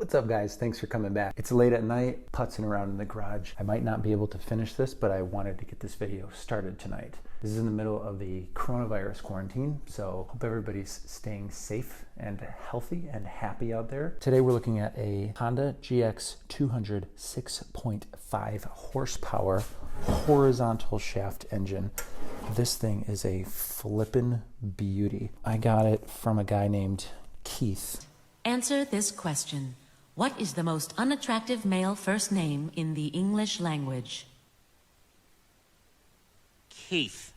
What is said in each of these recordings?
What's up guys, thanks for coming back. It's late at night, putzing around in the garage. I might not be able to finish this, but I wanted to get this video started tonight. This is in the middle of the coronavirus quarantine, so hope everybody's staying safe and healthy and happy out there. Today we're looking at a Honda GX200 6.5 horsepower horizontal shaft engine. This thing is a flippin' beauty. I got it from a guy named Keith. Answer this question. What is the most unattractive male first name in the English language? Keith.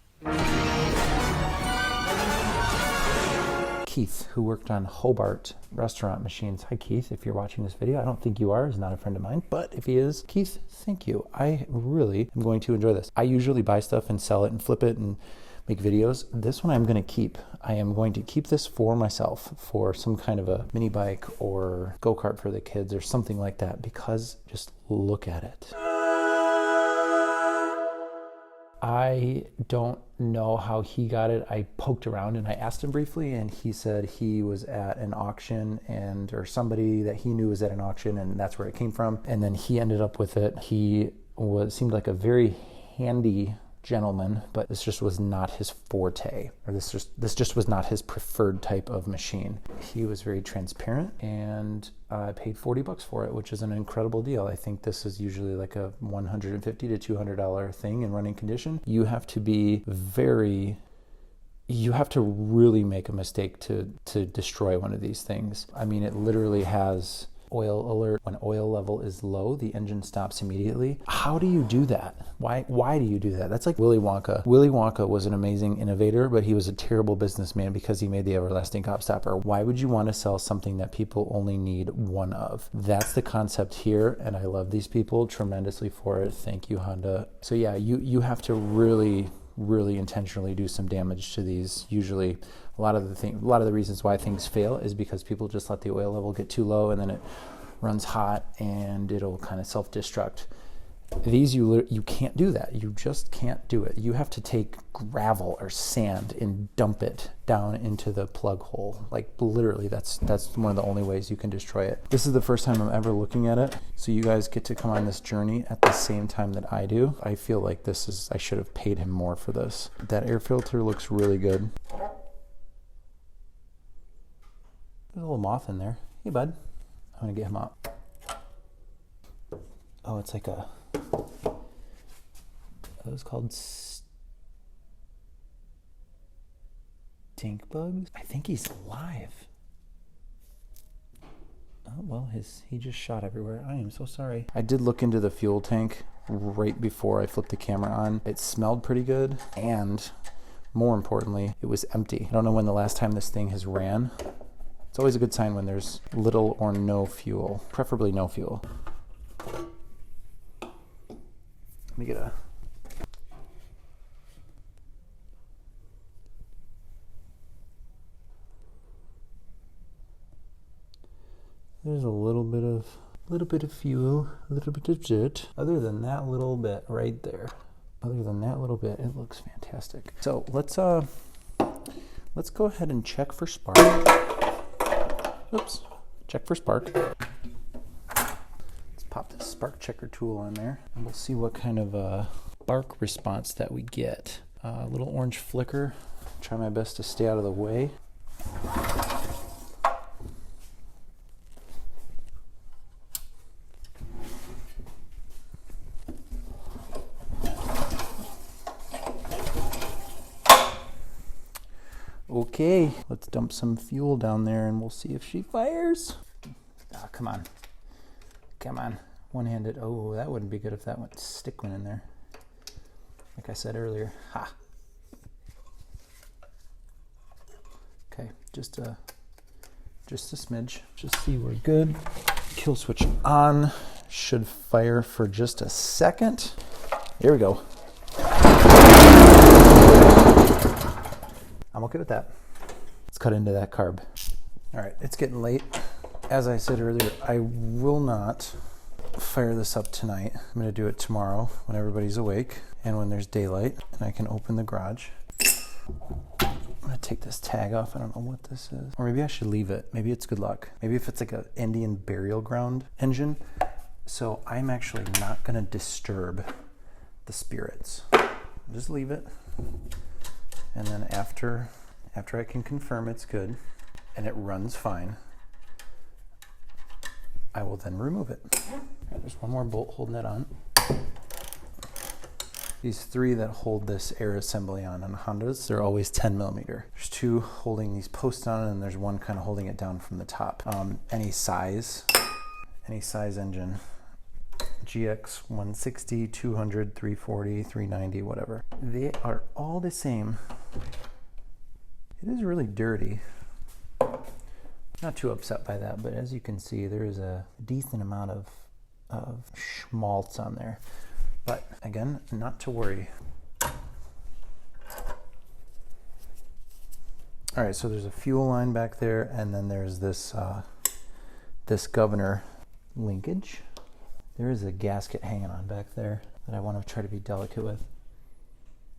Keith, who worked on Hobart restaurant machines. Hi Keith, if you're watching this video. I don't think you are, he's not a friend of mine, but if he is, Keith, thank you. I really am going to enjoy this. I usually buy stuff and sell it and flip it and make videos. This one I'm going to keep. I am going to keep this for myself for some kind of a mini bike or go-kart for the kids or something like that, because just look at it. I don't know how he got it. I poked around and I asked him briefly, and he said he was at an auction or somebody that he knew was at an auction, and that's where it came from. And then he ended up with it. He seemed like a very handy gentleman, but this just was not his forte, or this just was not his preferred type of machine. He was very transparent, and I paid $40 for it, which is an incredible deal. I think this is usually like a $150 to $200 thing in running condition. You have to really make a mistake to destroy one of these things. I mean, it literally has oil alert. When oil level is low, the engine stops immediately. How do you do that? Why do you do that? That's like Willy Wonka. Willy Wonka was an amazing innovator, but he was a terrible businessman because he made the everlasting gobstopper. Why would you want to sell something that people only need one of? That's the concept here, and I love these people tremendously for it. Thank you, Honda. So yeah, you have to really intentionally do some damage to these. Usually a lot of the reasons why things fail is because people just let the oil level get too low, and then it runs hot and it'll kind of self-destruct. These, you can't do that. You just can't do it. You have to take gravel or sand and dump it down into the plug hole. Like literally, that's one of the only ways you can destroy it. This is the first time I'm ever looking at it, so you guys get to come on this journey at the same time that I do. I feel like I should have paid him more for this. That air filter looks really good. There's a little moth in there. Hey bud, I'm gonna get him out. Oh, it's like a, it was called stink bugs. I think he's alive. Oh well, he just shot everywhere. I am so sorry. I did look into the fuel tank right before I flipped the camera on. It smelled pretty good, and more importantly, it was empty. I don't know when the last time this thing has ran. It's always a good sign when there's little or no fuel, preferably no fuel. Let me get a... There's a little bit of fuel, a little bit of dirt. Other than that little bit right there, it looks fantastic. So let's go ahead and check for spark. Oops, check for spark. Let's pop this spark checker tool on there, and we'll see what kind of spark response that we get. A little orange flicker. Try my best to stay out of the way. Okay, let's dump some fuel down there and we'll see if she fires. Ah, come on. Come on. One-handed. Oh, that wouldn't be good if that stick went in there. Like I said earlier. Ha! Okay, just a smidge. Just see we're good. Kill switch on. Should fire for just a second. Here we go. I'm okay with that. Let's cut into that carb. All right, it's getting late. As I said earlier, I will not fire this up tonight. I'm gonna do it tomorrow when everybody's awake and when there's daylight and I can open the garage. I'm gonna take this tag off. I don't know what this is. Or maybe I should leave it. Maybe it's good luck. Maybe if it's like an Indian burial ground engine. So I'm actually not gonna disturb the spirits. Just leave it. And then after I can confirm it's good and it runs fine, I will then remove it. Right, there's one more bolt holding it on. These three that hold this air assembly on Hondas, they're always 10 millimeter. There's two holding these posts on, and there's one kind of holding it down from the top. Any size engine, GX160, 200, 340, 390, whatever. They are all the same. It is really dirty. Not too upset by that, but as you can see, there is a decent amount of schmaltz on there. But again, not to worry. All right, so there's a fuel line back there, and then there's this this governor linkage. There is a gasket hanging on back there that I want to try to be delicate with.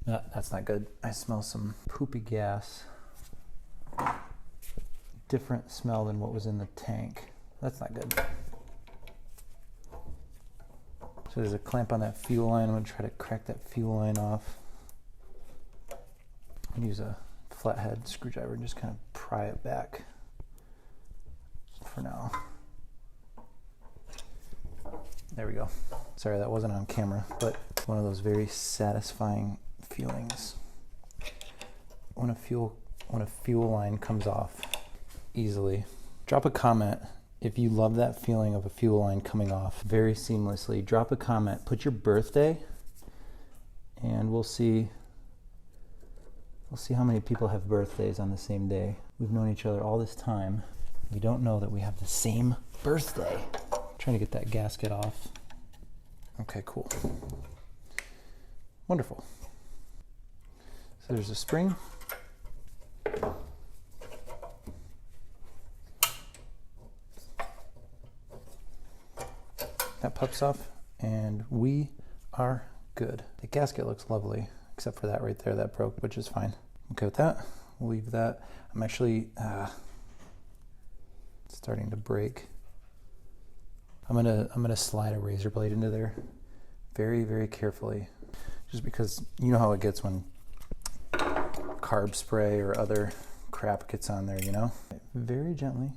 That's not good. I smell some poopy gas. Different smell than what was in the tank. That's not good. So there's a clamp on that fuel line. I'm going to try to crack that fuel line off. I'm going to use a flathead screwdriver and just kind of pry it back for now. There we go. Sorry, that wasn't on camera, but one of those very satisfying feelings when a fuel line comes off easily. Drop a comment if you love that feeling of a fuel line coming off very seamlessly. Drop a comment, put your birthday, and we'll see how many people have birthdays on the same day. We've known each other all this time. We don't know that we have the same birthday. I'm trying to get that gasket off. Okay, cool. Wonderful. So there's a spring. That pops off, and we are good. The gasket looks lovely, except for that right there that broke, which is fine. Okay with that. We'll leave that. I'm actually starting to break. I'm gonna slide a razor blade into there very, very carefully, just because you know how it gets when carb spray or other crap gets on there, you know? Very gently.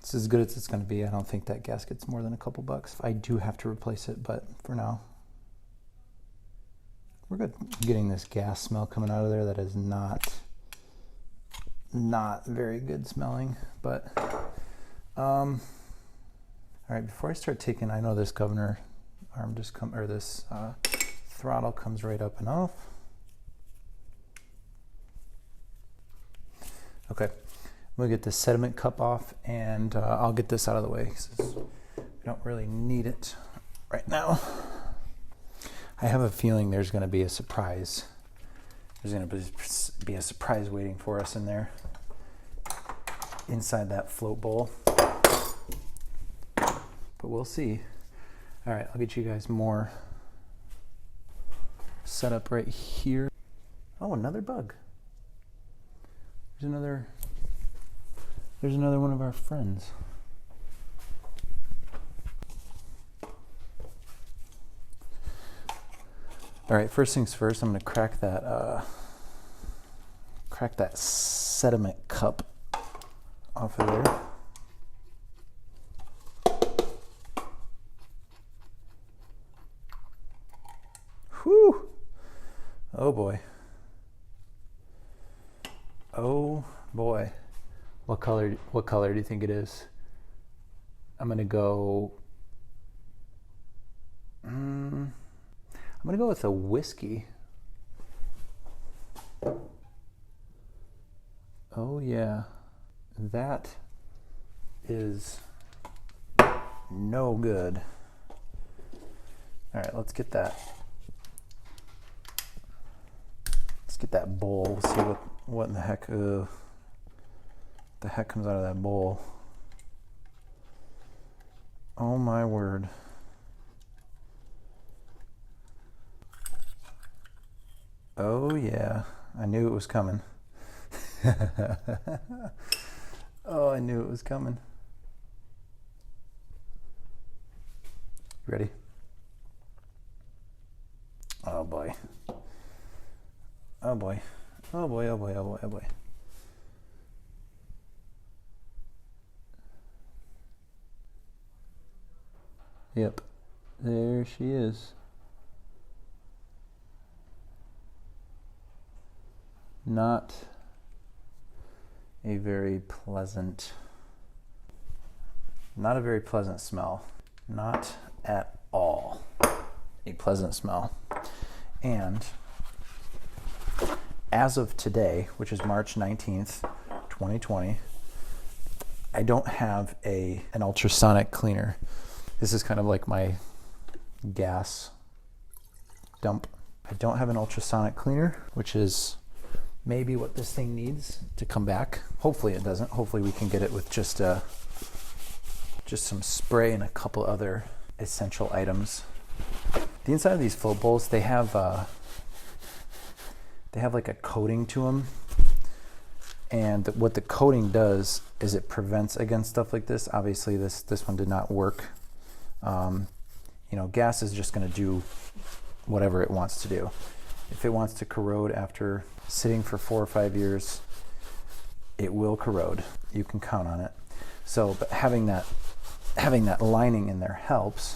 It's as good as it's going to be. I don't think that gasket's more than a couple bucks. I do have to replace it, but for now, we're good. Getting this gas smell coming out of there that is not very good smelling, but all right, before I start taking, I know this governor arm just this throttle comes right up and off. Okay. We'll get the sediment cup off, and I'll get this out of the way because we don't really need it right now. I have a feeling there's going to be a surprise. There's going to be a surprise waiting for us in there, inside that float bowl. But we'll see. All right, I'll get you guys more set up right here. Oh, another bug. There's another one of our friends. All right, first things first, I'm gonna crack that sediment cup off of there. Whew! Oh boy. Oh boy. What color do you think it is? I'm gonna go with a whiskey. Oh yeah. That is no good. All right, let's get that. Let's get that bowl. We'll see what in the heck comes out of that bowl. Oh my word. Oh yeah, I knew it was coming. Oh, I knew it was coming. Ready? Oh boy. Oh boy. Oh boy, oh boy, oh boy, oh boy. Yep, there she is. Not a very pleasant smell. Not at all a pleasant smell. And as of today, which is March 19th, 2020, I don't have an ultrasonic cleaner. This is kind of like my gas dump. I don't have an ultrasonic cleaner, which is maybe what this thing needs to come back. Hopefully it doesn't. Hopefully we can get it with just some spray and a couple other essential items. The inside of these float bowls, they have like a coating to them. And what the coating does is it prevents against stuff like this. Obviously this one did not work. Gas is just going to do whatever it wants to do. If it wants to corrode after sitting for 4 or 5 years, it will corrode. You can count on it. So, but having that lining in there helps.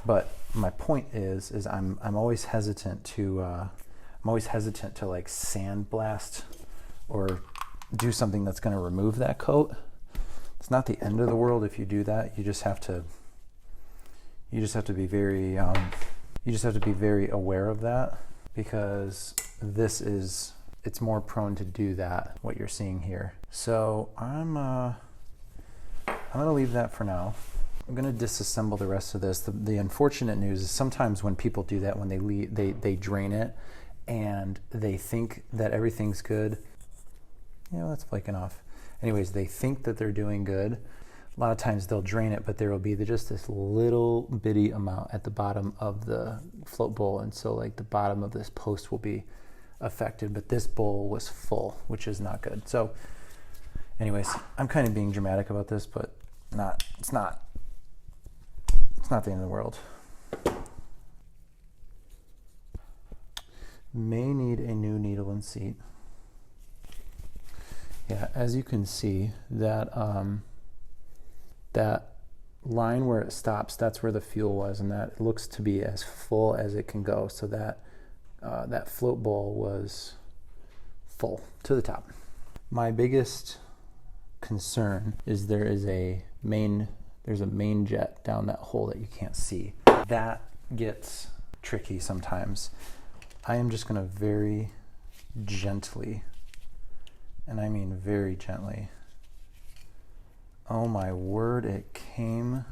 But my point is I'm always hesitant to like sandblast or do something that's going to remove that coat. It's not the end of the world if you do that. You just have to be very aware of that, because it's more prone to do that, what you're seeing here. So I'm gonna leave that for now. I'm gonna disassemble the rest of this. The unfortunate news is sometimes when people do that, when they drain it and they think that everything's good. That's flaking off. Anyways, they think that they're doing good. A lot of times they'll drain it, but there will be just this little bitty amount at the bottom of the float bowl, and so like the bottom of this post will be affected, but this bowl was full, which is not good. So anyways, I'm kind of being dramatic about this, but it's not the end of the world. May need a new needle and seat. Yeah, as you can see, that line where it stops, that's where the fuel was, and that looks to be as full as it can go. So that float bowl was full to the top. My biggest concern is there's a main jet down that hole that you can't see. That gets tricky sometimes. I am just going to very gently, and I mean very gently. Oh my word, it came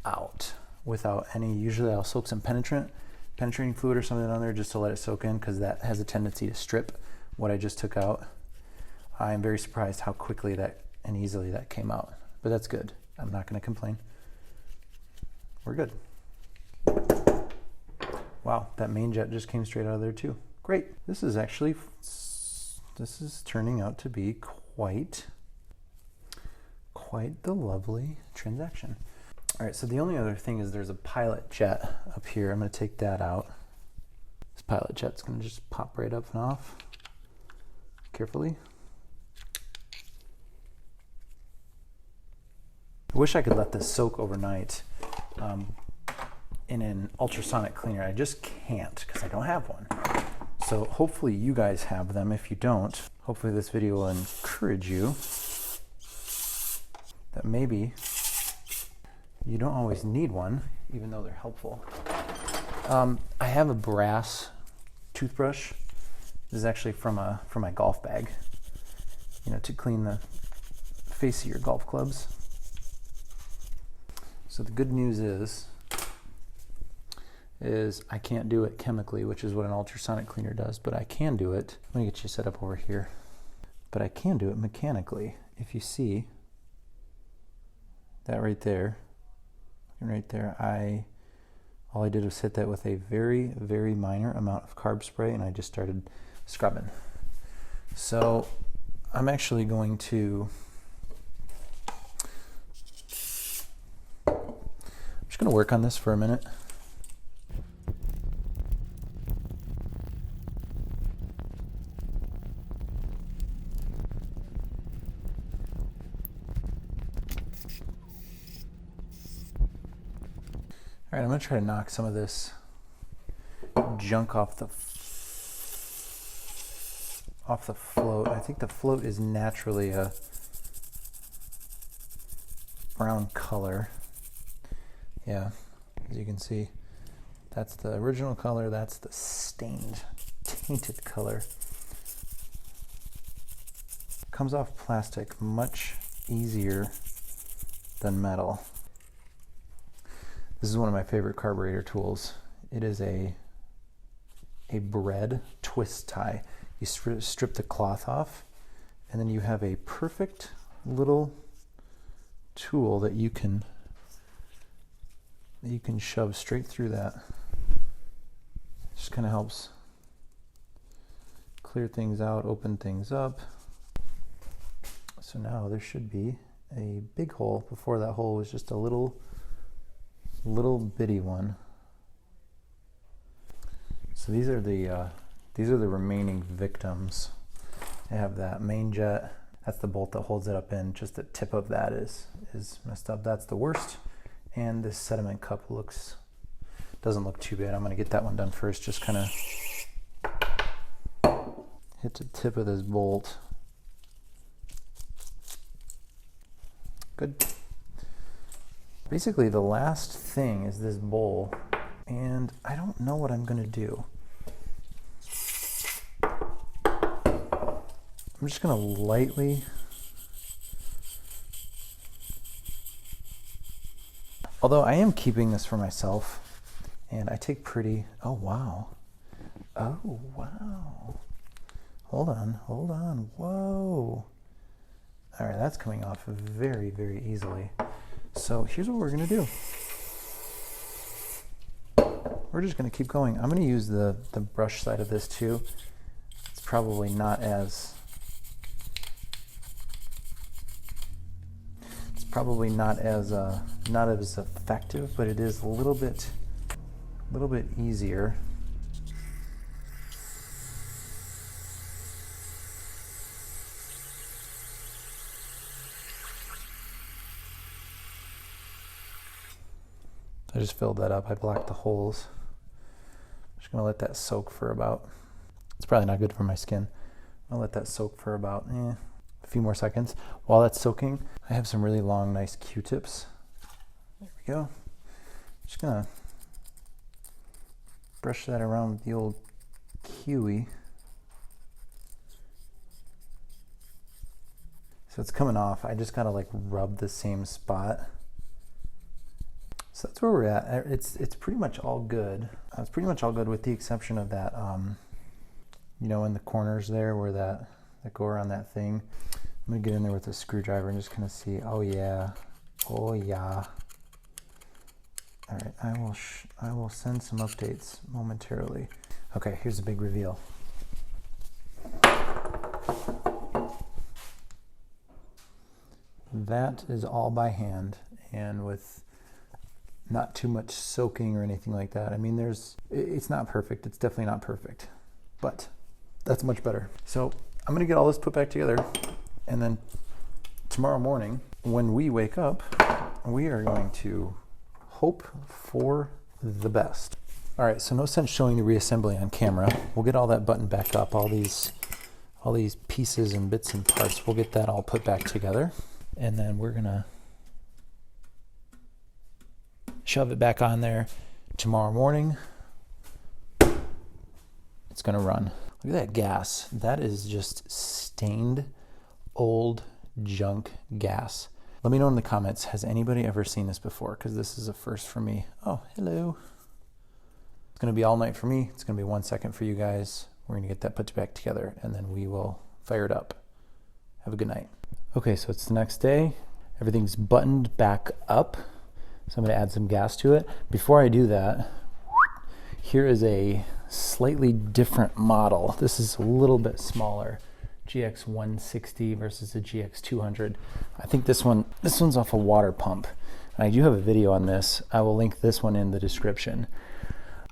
out without any. Usually I'll soak some penetrating fluid or something on there just to let it soak in, because that has a tendency to strip what I just took out. I am very surprised how quickly and easily that came out, but that's good. I'm not going to complain. We're good. Wow, that main jet just came straight out of there too. Great. This is turning out to be quite the lovely transaction. All right, so the only other thing is there's a pilot jet up here. I'm going to take that out. This pilot jet's going to just pop right up and off carefully. I wish I could let this soak overnight in an ultrasonic cleaner. I just can't because I don't have one. So hopefully you guys have them. If you don't, hopefully this video will encourage you that maybe you don't always need one, even though they're helpful. I have a brass toothbrush. This is actually from my golf bag, to clean the face of your golf clubs. So the good news is is I can't do it chemically, which is what an ultrasonic cleaner does, but I can do it. Let me get you set up over here. But I can do it mechanically. If you see that right there, and right there, all I did was hit that with a very, very minor amount of carb spray, and I just started scrubbing. So I'm actually going to, I'm just going to work on this for a minute. All right, I'm going to try to knock some of this junk off the float. I think the float is naturally a brown color. Yeah, as you can see, that's the original color, that's the stained, tainted color. Comes off plastic much easier than metal. This is one of my favorite carburetor tools. It is a bread twist tie. You strip the cloth off, and then you have a perfect little tool that you can shove straight through that. Just kind of helps clear things out, open things up. So now there should be a big hole. Before, that hole was just a little bitty one. So these are the remaining victims. I have that main jet. That's the bolt that holds it up in. Just the tip of that is messed up. That's the worst. And this sediment cup doesn't look too bad. I'm going to get that one done first. Just kind of hit the tip of this bolt. Good. Basically, the last thing is this bowl, and I don't know what I'm going to do. I'm just going to lightly, although I am keeping this for myself, and I take oh wow, hold on, whoa. All right, that's coming off very, very easily. So here's what we're going to do. We're just going to keep going. I'm going to use the brush side of this too. It's probably not as effective, but it is a little bit easier. I just filled that up. I blocked the holes. I'm just going to let that soak for about, it's probably not good for my skin. I'll let that soak for about a few more seconds. While that's soaking, I have some really long, nice Q-tips. There we go. Just going to brush that around with the old Kiwi. So it's coming off. I just got to like rub the same spot. So that's where we're at. It's pretty much all good. It's pretty much all good with the exception of that, in the corners there where that go around that thing. I'm gonna get in there with a screwdriver and just kind of see. Oh yeah. All right, I will send some updates momentarily. Okay, here's the big reveal. That is all by hand and with not too much soaking or anything like that. I mean, it's not perfect. It's definitely not perfect, but that's much better. So I'm gonna get all this put back together, and then tomorrow morning when we wake up, we are going to hope for the best. All right, so no sense showing the reassembly on camera. We'll get all that buttoned back up, all these pieces and bits and parts. We'll get that all put back together, and then we're gonna shove it back on there tomorrow morning. It's gonna run. Look at that gas. That is just stained old junk gas. Let me know in the comments, has anybody ever seen this before? Because this is a first for me. Oh, hello. It's gonna be all night for me. It's gonna be 1 second for you guys. We're gonna get that put back together and then we will fire it up. Have a good night. Okay, so it's the next day. Everything's buttoned back up. So I'm gonna add some gas to it. Before I do that, here is a slightly different model. This is a little bit smaller. GX160 versus the GX200. I think this one's off a water pump. And I do have a video on this. I will link this one in the description.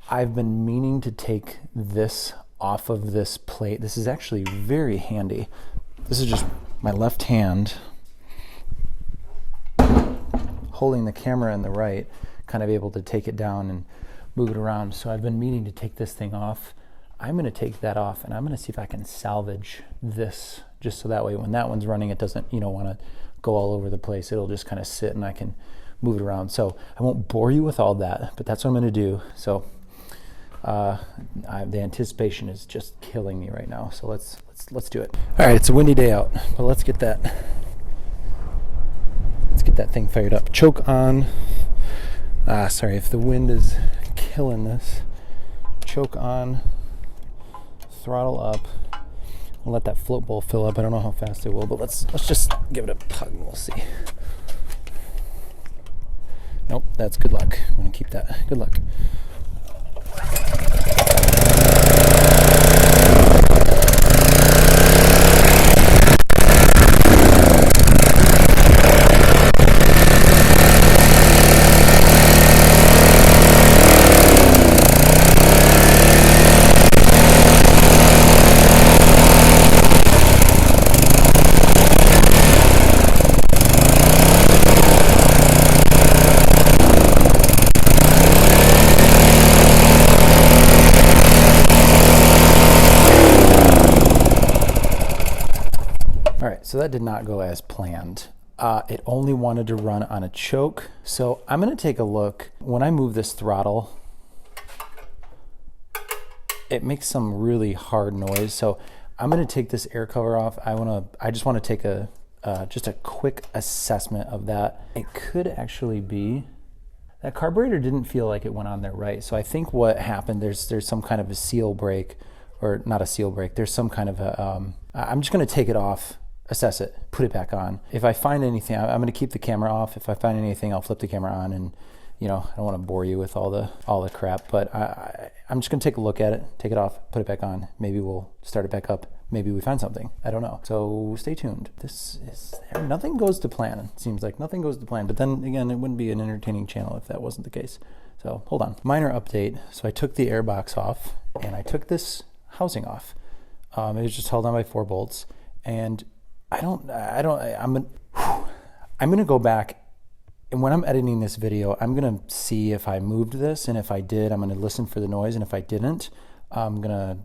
I've been meaning to take this off of this plate. This is actually very handy. This is just my left hand holding the camera in the right, kind of able to take it down and move it around. So I've been meaning to take this thing off. I'm gonna take that off and I'm gonna see if I can salvage this, just so that way when that one's running, it doesn't, wanna go all over the place. It'll just kind of sit and I can move it around. So I won't bore you with all that, but that's what I'm gonna do. So the anticipation is just killing me right now. So let's do it. All right, it's a windy day out, but let's get that thing fired up. Choke on. Sorry if the wind is killing this. Choke on. Throttle up. I'll let that float bowl fill up. I don't know how fast it will, but let's just give it a tug and we'll see. Nope, that's good luck. I'm gonna keep that. Good luck. So that did not go as planned. It only wanted to run on a choke. So I'm gonna take a look. When I move this throttle, it makes some really hard noise. So I'm gonna take this air cover off. I just wanna take just a quick assessment of that. It could actually be, that carburetor didn't feel like it went on there right. So I think what happened, there's some kind of a seal break, or not a seal break. There's some kind of a, I'm just gonna take it off, assess it, put it back on. If I find anything, I'm going to keep the camera off. If I find anything, I'll flip the camera on, and I don't want to bore you with all the crap, but I'm just going to take a look at it, take it off, put it back on. Maybe we'll start it back up. Maybe we find something. I don't know. So stay tuned. Nothing goes to plan. It seems like nothing goes to plan, but then again, it wouldn't be an entertaining channel if that wasn't the case. So hold on. Minor update. So I took the air box off and I took this housing off. It was just held on by 4 bolts, and I'm gonna go back, and when I'm editing this video, I'm gonna see if I moved this, and if I did, I'm gonna listen for the noise, and if I didn't, I'm gonna,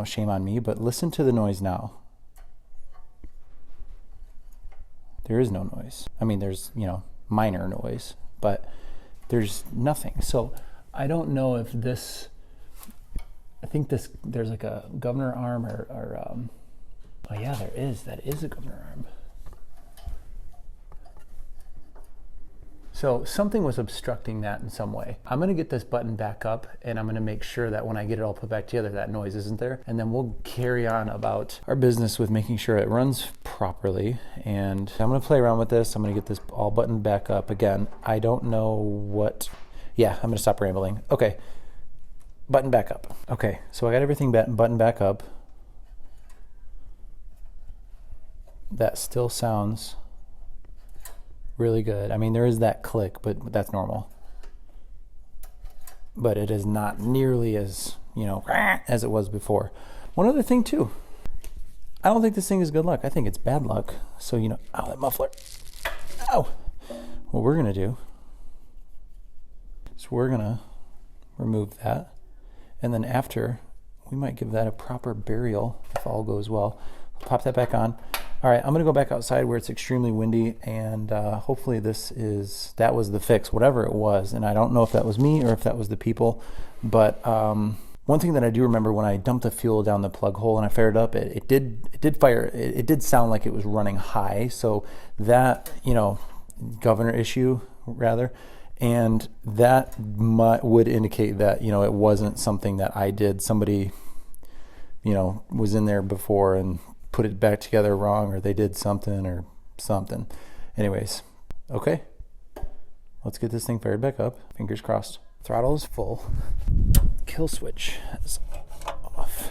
shame on me, but listen to the noise now. There is no noise. I mean, there's, minor noise, but there's nothing. So I don't know if this, I think there's like a governor arm or oh yeah, there is. That is a governor arm. So something was obstructing that in some way. I'm gonna get this button back up, and I'm gonna make sure that when I get it all put back together, that noise isn't there. And then we'll carry on about our business with making sure it runs properly. And I'm gonna play around with this. I'm gonna get this all buttoned back up. Again, I don't know what, yeah, I'm gonna stop rambling. Okay, button back up. Okay, so I got everything buttoned back up. That still sounds really good. I mean, there is that click, but that's normal. But it is not nearly as, as it was before. One other thing too, I don't think this thing is good luck. I think it's bad luck. So, ow, that muffler. Ow. What we're gonna do is we're gonna remove that. And then after, we might give that a proper burial if all goes well. Pop that back on. All right, I'm gonna go back outside where it's extremely windy, and hopefully that was the fix, whatever it was. And I don't know if that was me or if that was the people, but one thing that I do remember, when I dumped the fuel down the plug hole and I fired it up, it did fire. It did sound like it was running high. So that, governor issue rather, And that would indicate that, you know, it wasn't something that I did. Somebody, you know, was in there before and put it back together wrong, or they did something or something. Anyways, okay. Let's get this thing fired back up. Fingers crossed. Throttle is full. Kill switch is off.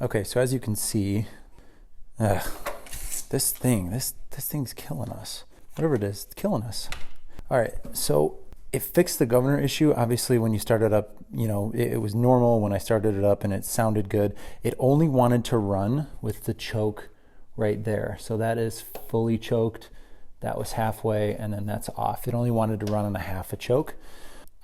Okay, so as you can see, this thing's killing us. Whatever it is, it's killing us. All right, so it fixed the governor issue. Obviously, when you started up, you know, it was normal when I started it up and it sounded good. It only wanted to run with the choke right there. So that is fully choked. That was halfway, and then that's off. It only wanted to run on a half a choke.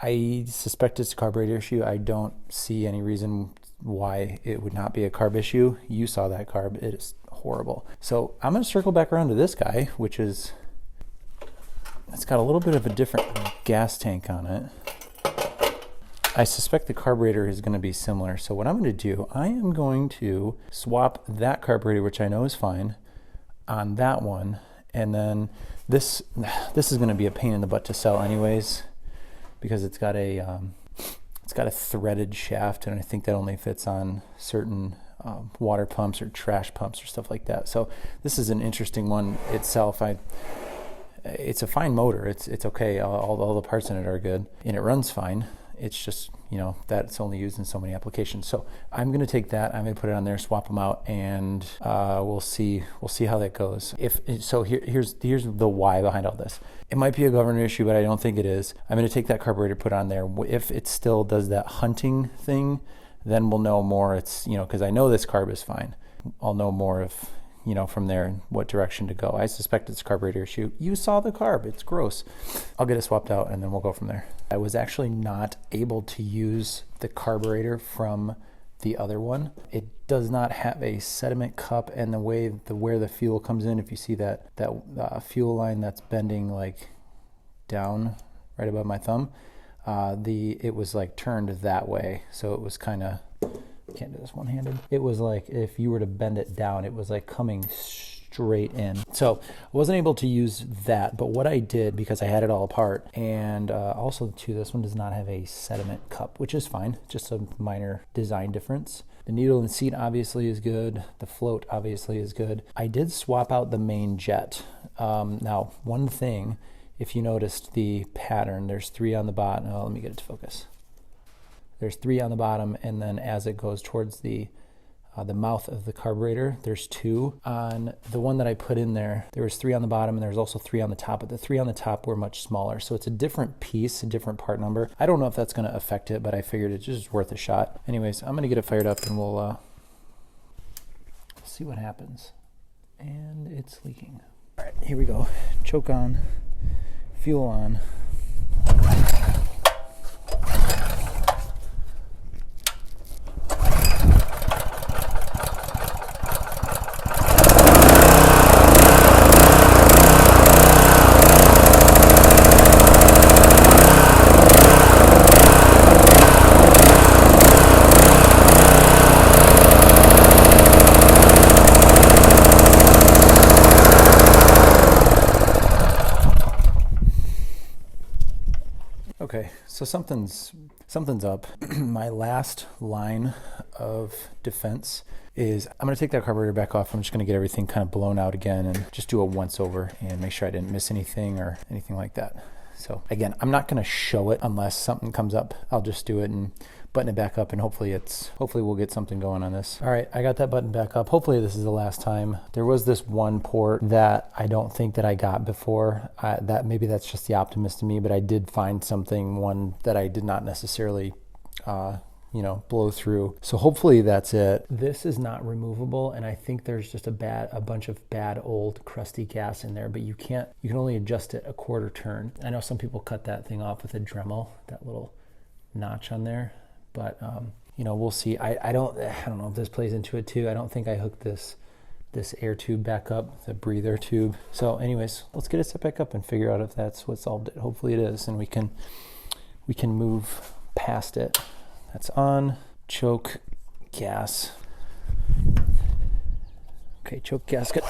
I suspect it's a carburetor issue. I don't see any reason why it would not be a carb issue. You saw that carb. It is horrible. So I'm going to circle back around to this guy, which is, it's got a little bit of a different gas tank on it. I suspect the carburetor is going to be similar. So what I'm going to do, I am going to swap that carburetor, which I know is fine, on that one. And then this is going to be a pain in the butt to sell anyways, because it's got a threaded shaft, and I think that only fits on certain water pumps or trash pumps or stuff like that. So this is an interesting one itself. It's a fine motor. It's okay. All the parts in it are good, and it runs fine. It's just, you know, that's only used in so many applications. So I'm going to take that. I'm going to put it on there, swap them out, and we'll see how that goes. Here's the why behind all this. It might be a governor issue, but I don't think it is. I'm going to take that carburetor, put on there. If it still does that hunting thing, then we'll know more. It's, you know, because I know this carb is fine. I'll know more if, you know, from there what direction to go. I suspect it's a carburetor issue. You saw the carb. It's gross. I'll get it swapped out, and then we'll go from there. I was actually not able to use the carburetor from the other one. It does not have a sediment cup, and where the fuel comes in, if you see that fuel line that's bending like down right above my thumb, it was like turned that way, so it was kind of, can't do this one-handed. It was like if you were to bend it down, it was like coming straight in. So I wasn't able to use that, but what I did, because I had it all apart, and also too, this one does not have a sediment cup, which is fine, just a minor design difference. The needle and seat obviously is good. The float obviously is good. I did swap out the main jet. Now, one thing, if you noticed the pattern, there's 3 on the bottom. Oh, let me get it to focus. There's 3 on the bottom, and then as it goes towards the mouth of the carburetor, there's 2. On the one that I put in there, there was 3 on the bottom, and there's also 3 on the top, but the 3 on the top were much smaller. So it's a different piece, a different part number. I don't know if that's going to affect it, but I figured it's just worth a shot. Anyways, I'm going to get it fired up, and we'll see what happens. And it's leaking. All right, here we go. Choke on, fuel on. Okay, so something's up. My last line of defense is I'm going to take that carburetor back off. I'm just going to get everything kind of blown out again and just do a once over and make sure I didn't miss anything or anything like that. So again, I'm not going to show it unless something comes up. I'll just do it and button it back up, and hopefully we'll get something going on this. All right, I got that button back up. Hopefully this is the last time. There was this one port that I don't think that I got before. That maybe that's just the optimist in me, but I did find one that I did not necessarily blow through. So hopefully that's it. This is not removable, and I think there's just a bunch of bad old crusty gas in there, but you can only adjust it a quarter turn. I know some people cut that thing off with a Dremel, that little notch on there, but we'll see. I don't know if this plays into it too. I don't think I hooked this air tube back up, the breather tube. So anyways, let's get it set back up and figure out if that's what solved it. Hopefully it is, and we can move past it. That's on. Choke gas. Okay, choke gasket.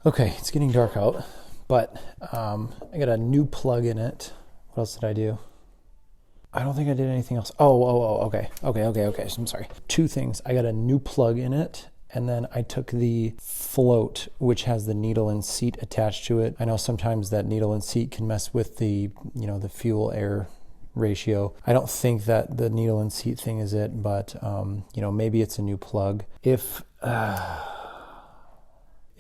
Okay, it's getting dark out, but I got a new plug in it. What else did I do? I don't think I did anything else. Okay. So I'm sorry. Two things. I got a new plug in it, and then I took the float, which has the needle and seat attached to it. I know sometimes that needle and seat can mess with the fuel air ratio. I don't think that the needle and seat thing is it, but maybe it's a new plug.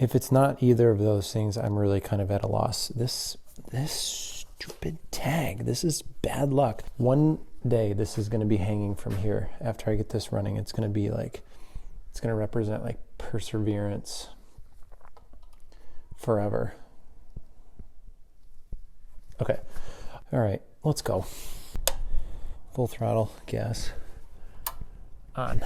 If it's not either of those things, I'm really kind of at a loss. This stupid tag, this is bad luck. One day this is going to be hanging from here. After I get this running, it's going to represent like perseverance forever. Okay. All right, let's go. Full throttle, gas on.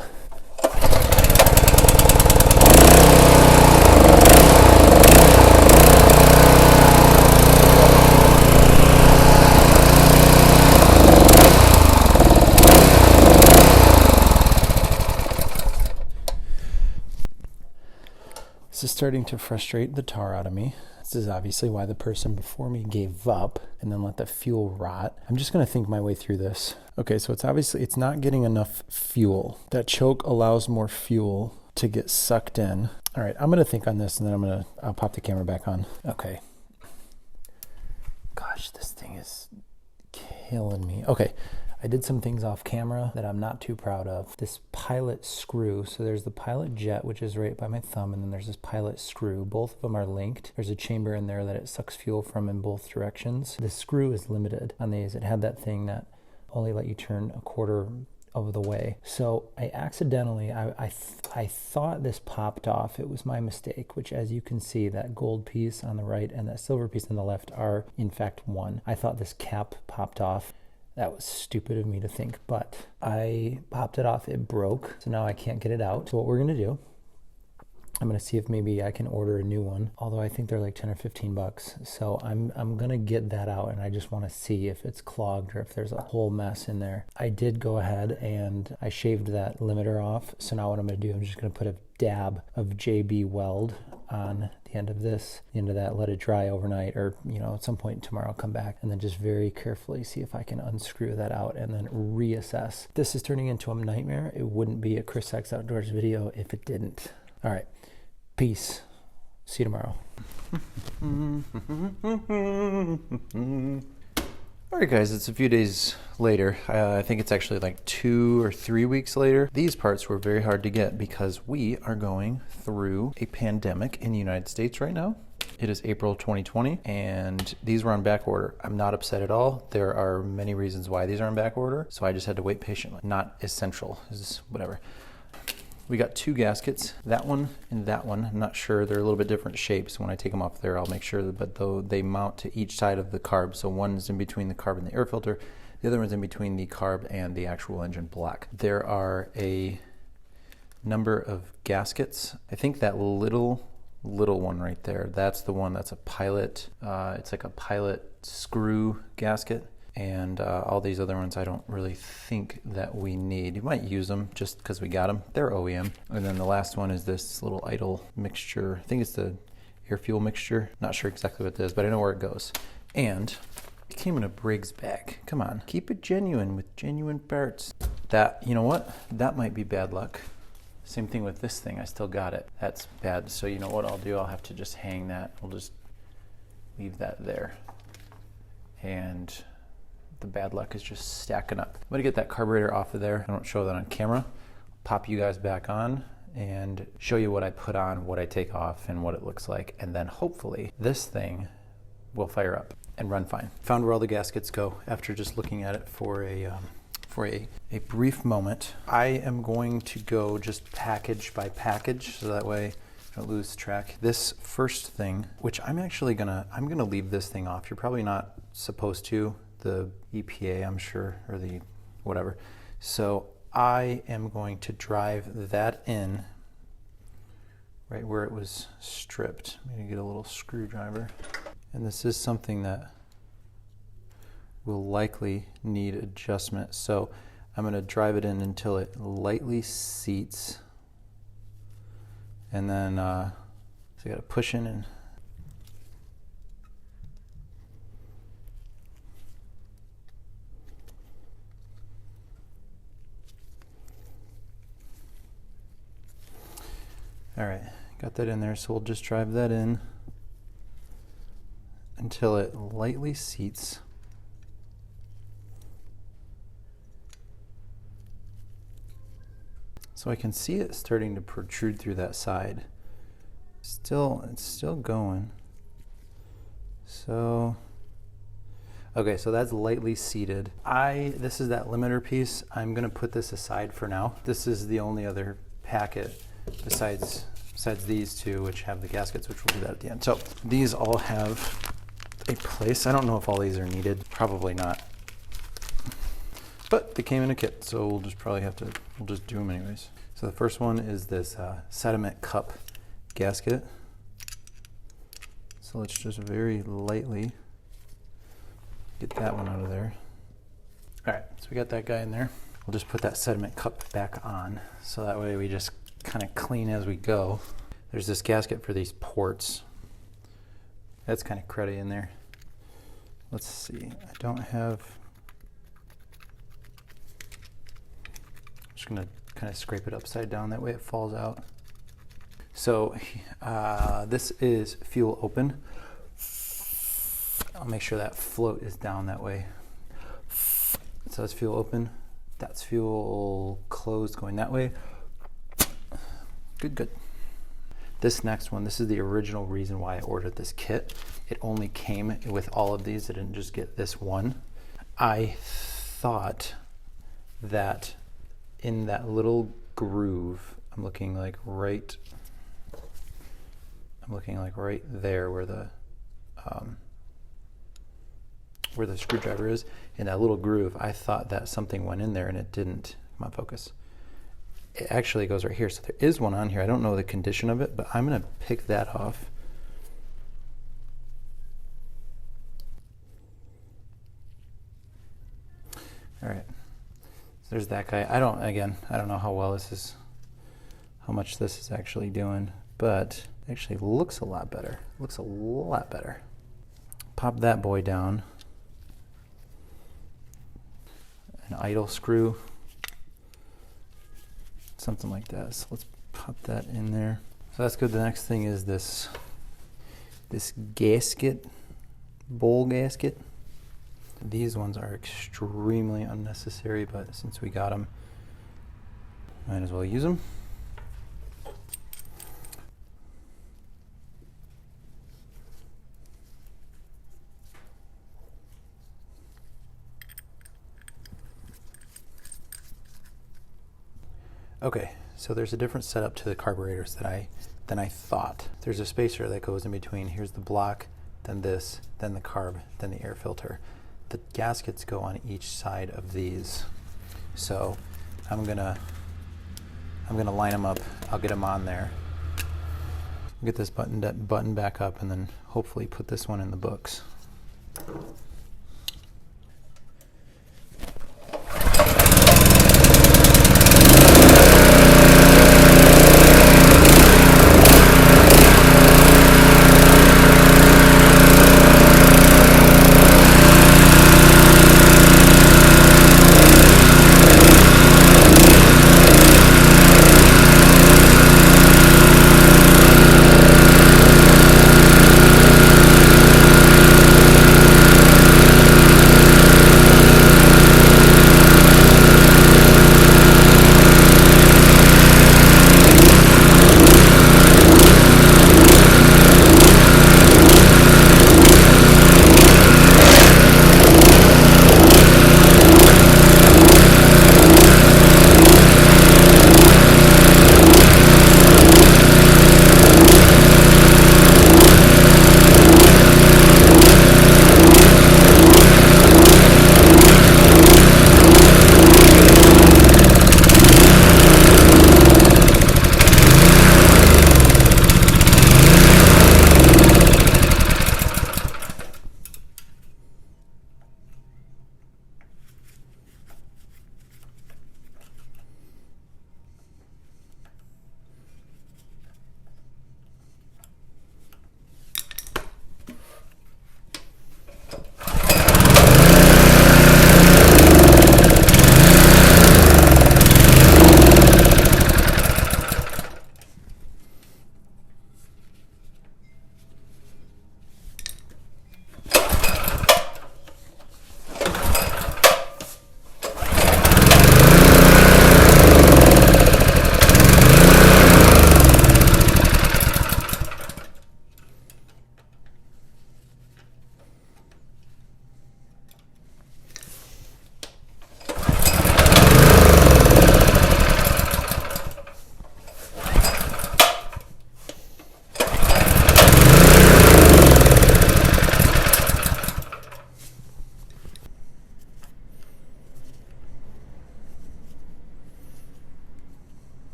This is starting to frustrate the tar out of me. This is obviously why the person before me gave up and then let the fuel rot. I'm just going to think my way through this. Okay, so it's not getting enough fuel. That choke allows more fuel to get sucked in. All right, I'm going to think on this, and then I'll pop the camera back on. Okay. Gosh, this thing is killing me. Okay. I did some things off camera that I'm not too proud of. This pilot screw, so there's the pilot jet, which is right by my thumb, and then there's this pilot screw. Both of them are linked. There's a chamber in there that it sucks fuel from in both directions. The screw is limited on these. It had that thing that only let you turn a quarter of the way. So I accidentally, I thought this popped off. It was my mistake, which, as you can see, that gold piece on the right and that silver piece on the left are in fact one. I thought this cap popped off. That was stupid of me to think, but I popped it off. It broke, so now I can't get it out. So what we're gonna do, I'm gonna see if maybe I can order a new one, although I think they're like 10 or 15 bucks. So I'm gonna get that out, and I just wanna see if it's clogged or if there's a whole mess in there. I did go ahead and I shaved that limiter off. So now what I'm gonna do, I'm just gonna put a dab of JB Weld on the end of this, the end of that, let it dry overnight, or at some point tomorrow I'll come back and then just very carefully see if I can unscrew that out and then reassess. This is turning into a nightmare. It wouldn't be a Chris X Outdoors video if it didn't. All right, peace. See you tomorrow. All right, guys, it's a few days later. I think it's actually like 2 or 3 weeks later. These parts were very hard to get because we are going through a pandemic in the United States right now. It is April 2020, and these were on back order. I'm not upset at all. There are many reasons why these are on back order, so I just had to wait patiently. Not essential, is whatever. We got 2 gaskets, that one and that one. I'm not sure, they're a little bit different shapes. When I take them off there, I'll make sure that, but though they mount to each side of the carb. So one is in between the carb and the air filter. The other one's in between the carb and the actual engine block. There are a number of gaskets. I think that little one right there, that's the one that's a pilot. It's like a pilot screw gasket. And all these other ones I don't really think that we need. You might use them just because we got them. They're OEM. And then the last one is this little idle mixture. I think it's the air fuel mixture. Not sure exactly what it is, but I know where it goes. And it came in a Briggs bag. Come on, keep it genuine with genuine parts. That, you know what? That might be bad luck. Same thing with this thing. I still got it. That's bad. So you know what I'll do? I'll have to just hang that. We'll just leave that there. And the bad luck is just stacking up. I'm gonna get that carburetor off of there. I don't show that on camera. Pop you guys back on and show you what I put on, what I take off, and what it looks like. And then hopefully this thing will fire up and run fine. Found where all the gaskets go after just looking at it for a brief moment. I am going to go just package by package so that way I don't lose track. This first thing, which I'm gonna leave this thing off. You're probably not supposed to. The EPA, I'm sure, or the whatever. So I am going to drive that in right where it was stripped. I'm gonna get a little screwdriver. And this is something that will likely need adjustment. So I'm gonna drive it in until it lightly seats. And then, so I gotta push in and all right, got that in there, so we'll just drive that in until it lightly seats. So I can see it starting to protrude through that side. It's still going. So, okay, so that's lightly seated. This is that limiter piece. I'm gonna put this aside for now. This is the only other packet besides these two, which have the gaskets, which we'll do that at the end. So these all have a place. I don't know if all these are needed. Probably not. But they came in a kit, so we'll just do them anyways. So the first one is this sediment cup gasket. So let's just very lightly get that one out of there. All right, so we got that guy in there. We'll just put that sediment cup back on, so that way we just kind of clean as we go. There's this gasket for these ports. That's kind of cruddy in there. Let's see, I don't have, I'm just gonna kind of scrape it upside down, that way it falls out. So this is fuel open. I'll make sure that float is down that way. So that's fuel open. That's fuel closed going that way. Good. This next one, this is the original reason why I ordered this kit. It only came with all of these. I didn't just get this one. I thought that in that little groove, I'm looking like right there where the screwdriver is, in that little groove. I thought that something went in there and it didn't. Come on, focus. It actually goes right here. So there is one on here. I don't know the condition of it, but I'm gonna pick that off. All right, so there's that guy. I don't know how much this is actually doing, but it actually looks a lot better. Looks a lot better. Pop that boy down. An idle screw. Something like that. So let's pop that in there. So that's good. The next thing is this gasket, bowl gasket. These ones are extremely unnecessary, but since we got them, might as well use them. Okay, so there's a different setup to the carburetors than I thought. There's a spacer that goes in between. Here's the block, then this, then the carb, then the air filter. The gaskets go on each side of these. So I'm gonna I'm gonna line them up. I'll get them on there. Get this button back up, and then hopefully put this one in the books.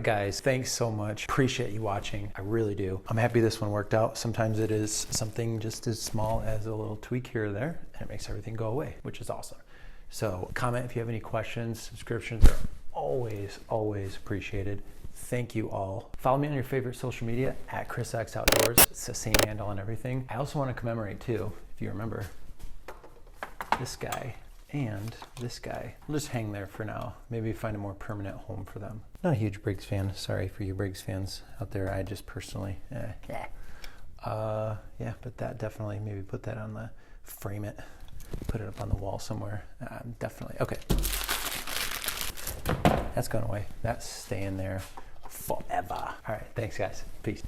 guys, thanks so much. Appreciate you watching. I really do. I'm happy this one worked out. Sometimes it is something just as small as a little tweak here or there, and it makes everything go away, which is awesome. So comment if you have any questions. Subscriptions are always appreciated. Thank you all. Follow me on your favorite social media at chrisxoutdoors. It's the same handle on everything. I also want to commemorate too, if you remember, this guy And this guy, we'll just hang there for now. Maybe find a more permanent home for them. Not a huge Briggs fan. Sorry for you Briggs fans out there. I just personally, yeah, but that definitely, maybe put that on the, frame it, put it up on the wall somewhere. Definitely, okay. That's going away. That's staying there forever. All right, thanks guys. Peace.